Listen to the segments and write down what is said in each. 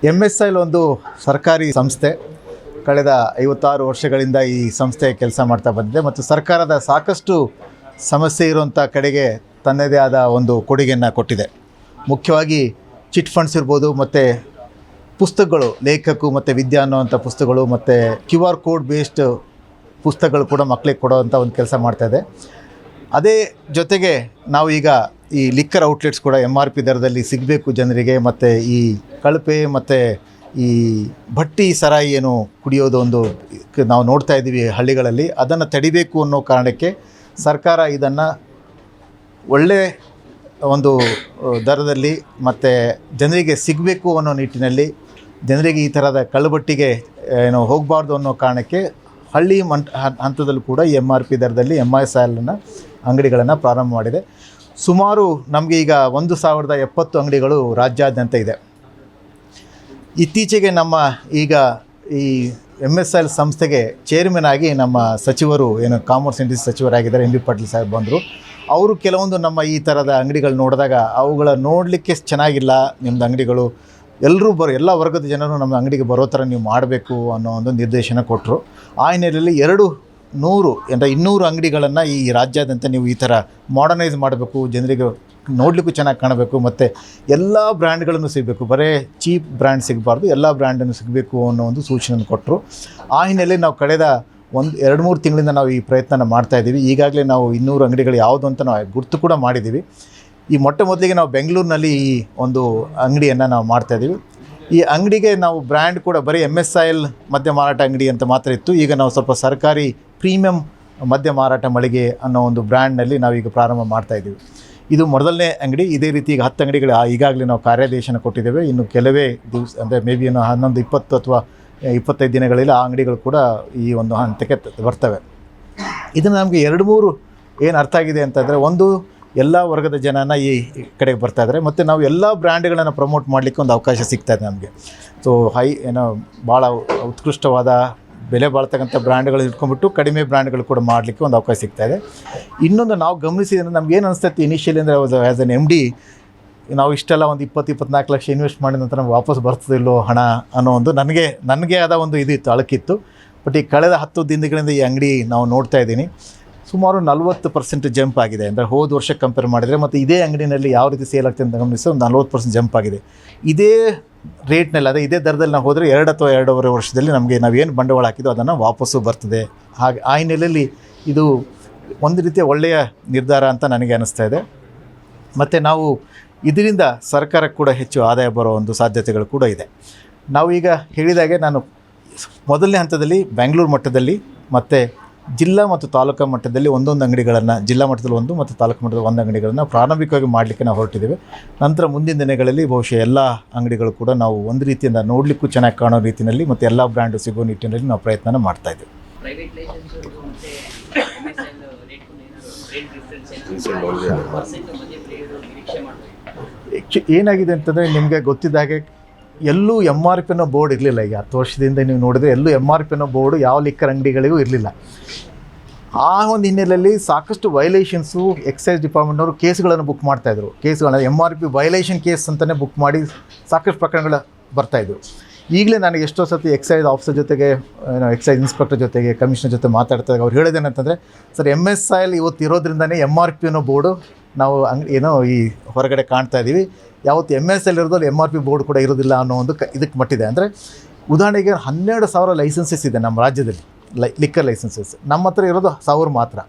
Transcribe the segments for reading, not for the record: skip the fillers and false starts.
MSIL ಒಂದು ಸರ್ಕಾರಿ ಸಂಸ್ಥೆ. ಕಳೆದ 56 ವರ್ಷಗಳಿಂದ ಈ ಸಂಸ್ಥೆ ಕೆಲಸ ಮಾಡ್ತಾ ಬಂದಿದೆ ಮತ್ತು ಸರ್ಕಾರದ ಸಾಕಷ್ಟು ಸಮಸ್ಯೆ ಇರುವಂಥ ಕಡೆಗೆ ತನ್ನದೇ ಆದ ಒಂದು ಕೊಡುಗೆಯನ್ನು ಕೊಟ್ಟಿದೆ. ಮುಖ್ಯವಾಗಿ ಚಿಟ್ ಫಂಡ್ಸ್ ಇರ್ಬೋದು, ಮತ್ತು ಪುಸ್ತಕಗಳು, ಲೇಖಕು ಮತ್ತು ವಿದ್ಯಾ ಅನ್ನೋವಂಥ ಪುಸ್ತಕಗಳು, ಮತ್ತು QR ಕೋಡ್ ಬೇಸ್ಡ್ ಪುಸ್ತಕಗಳು ಕೂಡ ಮಕ್ಕಳಿಗೆ ಕೊಡೋವಂಥ ಒಂದು ಕೆಲಸ ಮಾಡ್ತಾಯಿದೆ. ಅದೇ ಜೊತೆಗೆ ನಾವು ಈಗ ಈ ಲಿಕ್ಕರ್ ಔಟ್ಲೆಟ್ಸ್ ಕೂಡ MRP ದರದಲ್ಲಿ ಸಿಗಬೇಕು ಜನರಿಗೆ, ಮತ್ತು ಈ ಕಳಪೆ ಮತ್ತು ಈ ಭಟ್ಟಿ ಸರಾಯಿ ಏನು ಕುಡಿಯೋದು ಒಂದು ನಾವು ನೋಡ್ತಾ ಇದ್ದೀವಿ ಹಳ್ಳಿಗಳಲ್ಲಿ, ಅದನ್ನು ತಡಿಬೇಕು ಅನ್ನೋ ಕಾರಣಕ್ಕೆ ಸರ್ಕಾರ ಇದನ್ನು ಒಳ್ಳೆಯ ಒಂದು ದರದಲ್ಲಿ ಮತ್ತು ಜನರಿಗೆ ಸಿಗಬೇಕು ಅನ್ನೋ ನಿಟ್ಟಿನಲ್ಲಿ, ಜನರಿಗೆ ಈ ಥರದ ಕಳ್ಳಬಟ್ಟಿಗೆ ಏನು ಹೋಗಬಾರ್ದು ಅನ್ನೋ ಕಾರಣಕ್ಕೆ ಹಳ್ಳಿ ಹಂತದಲ್ಲೂ ಕೂಡ ಈ MRP ದರದಲ್ಲಿ MISILನ ಅಂಗಡಿಗಳನ್ನು ಪ್ರಾರಂಭ ಮಾಡಿದೆ. ಸುಮಾರು ನಮಗೆ ಈಗ 1070 ಅಂಗಡಿಗಳು ರಾಜ್ಯಾದ್ಯಂತ ಇದೆ. ಇತ್ತೀಚೆಗೆ ನಮ್ಮ ಈಗ ಈ MSIL ಸಂಸ್ಥೆಗೆ ಚೇರ್ಮನ್ ಆಗಿ ನಮ್ಮ ಸಚಿವರು ಏನು ಕಾಮರ್ಸ್ ಇಂಡಸ್ಟ್ರಿ ಸಚಿವರಾಗಿದ್ದಾರೆ MB ಪಾಟೀಲ್ ಸಾಹೇಬ್ ಬಂದರು. ಅವರು ಕೆಲವೊಂದು ನಮ್ಮ ಈ ಥರದ ಅಂಗಡಿಗಳು ನೋಡಿದಾಗ ಅವುಗಳ ನೋಡಲಿಕ್ಕೆ ಚೆನ್ನಾಗಿಲ್ಲ, ನಿಮ್ಮದು ಅಂಗಡಿಗಳು ಎಲ್ಲರೂ ಎಲ್ಲ ವರ್ಗದ ಜನರು ನಮ್ಮ ಅಂಗಡಿಗೆ ಬರೋ ಥರ ನೀವು ಮಾಡಬೇಕು ಅನ್ನೋ ಒಂದು ನಿರ್ದೇಶನ ಕೊಟ್ಟರು. ಆ ಹಿನ್ನೆಲೆಯಲ್ಲಿ 200 ಅಂಗಡಿಗಳನ್ನು ಈ ರಾಜ್ಯಾದ್ಯಂತ ನೀವು ಈ ಥರ ಮಾಡರ್ನೈಸ್ ಮಾಡಬೇಕು, ಜನರಿಗೆ ನೋಡಲಿಕ್ಕೂ ಚೆನ್ನಾಗಿ ಕಾಣಬೇಕು, ಮತ್ತು ಎಲ್ಲ ಬ್ರ್ಯಾಂಡ್ಗಳನ್ನು ಸಿಗಬೇಕು, ಬರೀ ಚೀಪ್ ಬ್ರ್ಯಾಂಡ್ ಸಿಗಬಾರ್ದು, ಎಲ್ಲ ಬ್ರ್ಯಾಂಡನ್ನು ಸಿಗಬೇಕು ಅನ್ನೋ ಒಂದು ಸೂಚನೆಯನ್ನು ಕೊಟ್ಟರು. ಆ ಹಿನ್ನೆಲೆಯಲ್ಲಿ ನಾವು ಕಳೆದ 2-3 ತಿಂಗಳಿಂದ ನಾವು ಈ ಪ್ರಯತ್ನ ಮಾಡ್ತಾಯಿದ್ದೀವಿ. ಈಗಾಗಲೇ ನಾವು 200 ಅಂಗಡಿಗಳು ಯಾವುದು ಅಂತ ನಾವು ಗುರ್ತು ಕೂಡ ಮಾಡಿದ್ದೀವಿ. ಈ ಮೊದಲಿಗೆ ನಾವು ಬೆಂಗಳೂರಿನಲ್ಲಿ ಈ ಒಂದು ಅಂಗಡಿಯನ್ನು ನಾವು ಮಾಡ್ತಾಯಿದ್ದೀವಿ. ಈ ಅಂಗಡಿಗೆ ನಾವು ಬ್ರ್ಯಾಂಡ್ ಕೂಡ ಬರೀ MSIL ಮದ್ಯ ಮಾರಾಟ ಅಂಗಡಿ ಅಂತ ಮಾತ್ರ ಇತ್ತು. ಈಗ ನಾವು ಸ್ವಲ್ಪ ಸರ್ಕಾರಿ ಪ್ರೀಮಿಯಂ ಮದ್ಯ ಮಾರಾಟ ಮಳಿಗೆ ಅನ್ನೋ ಒಂದು ಬ್ರ್ಯಾಂಡ್ನಲ್ಲಿ ನಾವೀಗ ಪ್ರಾರಂಭ ಮಾಡ್ತಾಯಿದ್ದೀವಿ. ಇದು ಮೊದಲನೇ ಅಂಗಡಿ. ಇದೇ ರೀತಿ ಈಗ 10 ಅಂಗಡಿಗಳು ಈಗಾಗಲೇ ನಾವು ಕಾರ್ಯಾದೇಶನ ಕೊಟ್ಟಿದ್ದೇವೆ. ಇನ್ನು ಕೆಲವೇ ದಿವಸ ಅಂದರೆ ಮೇಬಿ ಇನ್ನು 11-20 ಅಥವಾ 25 ದಿನಗಳಲ್ಲಿ ಆ ಅಂಗಡಿಗಳು ಕೂಡ ಈ ಒಂದು ಹಂತಕ್ಕೆ ಬರ್ತವೆ. ಇದನ್ನು ನಮಗೆ 2-3 ಏನು ಅರ್ಥ ಆಗಿದೆ ಅಂತಂದರೆ, ಒಂದು ಎಲ್ಲ ವರ್ಗದ ಜನನ ಈ ಕಡೆಗೆ ಬರ್ತಾಯಿದ್ದಾರೆ, ಮತ್ತು ನಾವು ಎಲ್ಲ ಬ್ರ್ಯಾಂಡ್ಗಳನ್ನು ಪ್ರಮೋಟ್ ಮಾಡಲಿಕ್ಕೆ ಒಂದು ಅವಕಾಶ ಸಿಗ್ತಾಯಿದೆ ನಮಗೆ. ಸೊ ಭಾಳ ಉತ್ಕೃಷ್ಟವಾದ ಬೆಲೆ ಬಾಳ್ತಕ್ಕಂಥ ಬ್ರ್ಯಾಂಡ್ಗಳು ಇಟ್ಕೊಂಡ್ಬಿಟ್ಟು ಕಡಿಮೆ ಬ್ರ್ಯಾಂಡ್ಗಳು ಕೂಡ ಮಾಡಲಿಕ್ಕೆ ಒಂದು ಅವಕಾಶ ಸಿಗ್ತಾಯಿದೆ. ಇನ್ನೊಂದು ನಾವು ಗಮನಿಸಿದ್ರೆ ನಮಗೇನು ಅನಿಸ್ತೈತಿ ಇನಿಷಿಯಲಿ ಅಂದರೆ, ಆ್ಯಸ್ ಎನ್ MD ನಾವು ಇಷ್ಟೆಲ್ಲ ಒಂದು 20-24 ಲಕ್ಷ ಇನ್ವೆಸ್ಟ್ ಮಾಡಿದ ನಂತರ ನಮ್ಗೆ ವಾಪಸ್ ಬರ್ತದಿಲ್ಲೋ ಹಣ ಅನ್ನೋ ಒಂದು ನನಗೆ ಆದ ಒಂದು ಇದಿತ್ತು, ಅಳಕಿತ್ತು. ಬಟ್ ಈ ಕಳೆದ 10 ದಿನಗಳಿಂದ ಈ ಅಂಗಡಿ ನಾವು ನೋಡ್ತಾ ಇದ್ದೀನಿ ಸುಮಾರು 40% ಜಂಪ್ ಆಗಿದೆ. ಅಂದರೆ ಹೋದ ವರ್ಷಕ್ಕೆ ಕಂಪೇರ್ ಮಾಡಿದರೆ, ಮತ್ತು ಇದೇ ಅಂಗಡಿನಲ್ಲಿ ಯಾವ ರೀತಿ ಸೇಲ್ ಆಗ್ತದೆ ಅಂತ ಗಮನಿಸಿ ಒಂದು 40% ಜಂಪ್ ಆಗಿದೆ. ಇದೇ ರೇಟ್ನಲ್ಲಿ, ಅದೇ ಇದೇ ದರದಲ್ಲಿ ನಾವು ಹೋದರೆ 2 ಅಥವಾ 2.5 ವರ್ಷದಲ್ಲಿ ನಮಗೆ ನಾವೇನು ಬಂಡವಾಳ ಹಾಕಿದ್ದು ಅದನ್ನು ವಾಪಸ್ಸು ಬರ್ತದೆ. ಹಾಗೆ ಆ ಹಿನ್ನೆಲೆಯಲ್ಲಿ ಇದು ಒಂದು ರೀತಿಯ ಒಳ್ಳೆಯ ನಿರ್ಧಾರ ಅಂತ ನನಗೆ ಅನ್ನಿಸ್ತಾ ಇದೆ. ಮತ್ತು ನಾವು ಇದರಿಂದ ಸರ್ಕಾರಕ್ಕೆ ಕೂಡ ಹೆಚ್ಚು ಆದಾಯ ಬರೋ ಒಂದು ಸಾಧ್ಯತೆಗಳು ಕೂಡ ಇದೆ. ನಾವು ಈಗ ಹೇಳಿದಾಗೆ ನಾನು ಮೊದಲನೇ ಹಂತದಲ್ಲಿ ಬೆಂಗಳೂರು ಮಟ್ಟದಲ್ಲಿ ಮತ್ತು ಜಿಲ್ಲಾ ಮತ್ತು ತಾಲೂಕು ಮಟ್ಟದಲ್ಲಿ ಒಂದೊಂದು ಅಂಗಡಿಗಳನ್ನು, ಜಿಲ್ಲಾ ಮಟ್ಟದಲ್ಲಿ 1 ಮತ್ತು ತಾಲೂಕು ಮಟ್ಟದಲ್ಲಿ 1 ಅಂಗಡಿಗಳನ್ನು ಪ್ರಾರಂಭಿಕವಾಗಿ ಮಾಡಲಿಕ್ಕೆ ನಾವು ಹೊರಟಿದ್ದೇವೆ. ನಂತರ ಮುಂದಿನ ದಿನಗಳಲ್ಲಿ ಬಹುಶಃ ಎಲ್ಲ ಅಂಗಡಿಗಳು ಕೂಡ ನಾವು ಒಂದು ರೀತಿಯಿಂದ ನೋಡಲಿಕ್ಕೂ ಚೆನ್ನಾಗಿ ಕಾಣೋ ರೀತಿಯಲ್ಲಿ ಮತ್ತು ಎಲ್ಲ ಬ್ರ್ಯಾಂಡು ಸಿಗೋ ನಿಟ್ಟಿನಲ್ಲಿ ನಾವು ಪ್ರಯತ್ನ ಮಾಡ್ತಾಯಿದ್ದೇವೆ. ಏನಾಗಿದೆ ಅಂತಂದರೆ, ನಿಮಗೆ ಗೊತ್ತಿದ್ದ ಹಾಗೆ ಎಲ್ಲೂ MRP ಅನ್ನೋ ಬೋರ್ಡ್ ಇರಲಿಲ್ಲ. ಈಗ 10 ವರ್ಷದಿಂದ ನೀವು ನೋಡಿದರೆ ಎಲ್ಲೂ MRP ಅನ್ನೋ ಬೋರ್ಡು ಯಾವ ಲಿಕ್ಕರ್ ಅಂಗಡಿಗಳಿಗೂ ಇರಲಿಲ್ಲ. ಆ ಒಂದು ಹಿನ್ನೆಲೆಯಲ್ಲಿ ಸಾಕಷ್ಟು ವೈಲೇಷನ್ಸು ಎಕ್ಸೈಸ್ ಡಿಪಾರ್ಟ್ಮೆಂಟ್ನವರು ಕೇಸ್ಗಳನ್ನು ಬುಕ್ ಮಾಡ್ತಾಯಿದ್ರು. ಕೇಸ್ಗಳನ್ನ MRP ವೈಲೇಷನ್ ಕೇಸ್ ಅಂತಲೇ ಬುಕ್ ಮಾಡಿ ಸಾಕಷ್ಟು ಪ್ರಕರಣಗಳು ಬರ್ತಾಯಿದ್ರು. ಈಗಲೇ ನನಗೆ ಎಷ್ಟೋ ಸತಿ ಎಕ್ಸೈಸ್ ಆಫೀಸರ್ ಜೊತೆಗೆ, ಎಕ್ಸೈಸ್ ಇನ್ಸ್ಪೆಕ್ಟರ್ ಜೊತೆಗೆ, ಕಮಿಷನರ್ ಜೊತೆ ಮಾತಾಡ್ತಾಯಿದ್ದಾಗ ಅವ್ರು ಹೇಳೋದೇನಂತಂದರೆ, ಸರ್ MSIL ಇವತ್ತು ಇರೋದ್ರಿಂದನೇ MRP ಅನ್ನೋ ಬೋರ್ಡು ನಾವು ಈ ಹೊರಗಡೆ ಕಾಣ್ತಾ ಇದ್ದೀವಿ. ಯಾವತ್ತು MSIL ಇರೋದ್ರಲ್ಲಿ MRP ಬೋರ್ಡ್ ಕೂಡ ಇರೋದಿಲ್ಲ ಅನ್ನೋ ಒಂದು ಇದಕ್ಕೆ ಮಟ್ಟಿದೆ. ಅಂದರೆ ಉದಾಹರಣೆಗೆ 12,000 ಲೈಸೆನ್ಸಸ್ ಇದೆ ನಮ್ಮ ರಾಜ್ಯದಲ್ಲಿ, ಲಿಕ್ಕರ್ ಲೈಸೆನ್ಸಸ್. ನಮ್ಮ ಹತ್ರ ಇರೋದು 1000 ಮಾತ್ರ.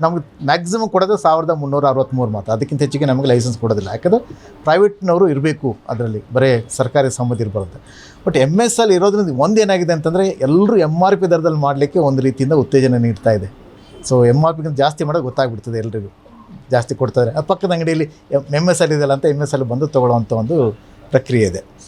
ನಮಗೆ ಮ್ಯಾಕ್ಸಿಮಮ್ ಕೊಡೋದು 1363 ಮಾತ್ರ. ಅದಕ್ಕಿಂತ ಹೆಚ್ಚಿಗೆ ನಮಗೆ ಲೈಸೆನ್ಸ್ ಕೊಡೋದಿಲ್ಲ. ಯಾಕಂದರೆ ಪ್ರೈವೇಟ್ನವರು ಇರಬೇಕು, ಅದರಲ್ಲಿ ಬರೀ ಸರ್ಕಾರಿ ಸಂಬಂಧ ಇರಬಾರ್ದು. ಬಟ್ MSIL ಇರೋದ್ರಿಂದ ಒಂದೇನಾಗಿದೆ ಅಂತಂದರೆ, ಎಲ್ಲರೂ MRP ದರದಲ್ಲಿ ಮಾಡಲಿಕ್ಕೆ ಒಂದು ರೀತಿಯಿಂದ ಉತ್ತೇಜನ ನೀಡ್ತಾ ಇದೆ. ಸೊ MRPಗಿಂತ ಜಾಸ್ತಿ ಮಾಡೋದು ಗೊತ್ತಾಗ್ಬಿಡ್ತದೆ ಎಲ್ರಿಗೂ, ಜಾಸ್ತಿ ಕೊಡ್ತಾರೆ. ಪಕ್ಕದ ಅಂಗಡಿಯಲ್ಲಿ MSIL ಇದೆಯಲ್ಲ ಅಂತ MSIL ಬಂದು ತೊಗೊಳ್ಳೋವಂಥ ಒಂದು ಪ್ರಕ್ರಿಯೆ ಇದೆ.